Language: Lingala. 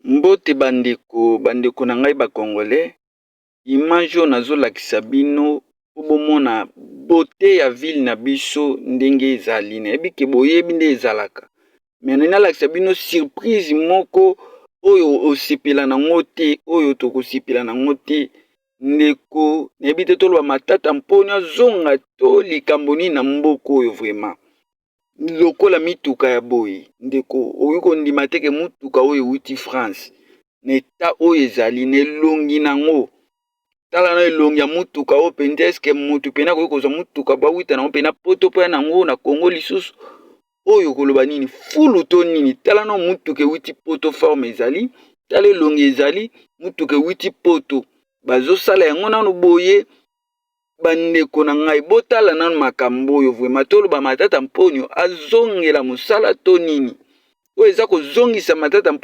Mbote bandeko na ngai ba congolais, image oyo nazolakisa bino po bomona beauté ya ville na biso ndenge ezali. Nayebi ke boyebi nde ezalaka, me nalakisa bino surprise moko oyo osepela nango te, oyo tokosepela nango te. Ndeko nayebi te toloba matata mponi azonga to likambo nini na mboka oyo. Vraiment lokola mituka ya boye, ndeko oyo kondima teke mutuka oyo euti France na eta oyo ezali na elongi nango. Tala na elongi ya mutuka oyo penza, eske mutu pena koki kozwa mutuka bawita nango pena poto po ya nango na Kongo lisusu oyo koloba nini fulu to nini. Tala na mutuka euti poto, forme ezali, tala elongi ezali, mutuka euti poto, bazosala yango nanu boye. Bandeko na ngai botala nanu makambo oyo. Vraiment toloba matata mponi azongela mosala to nini oyo eza kozongisa matata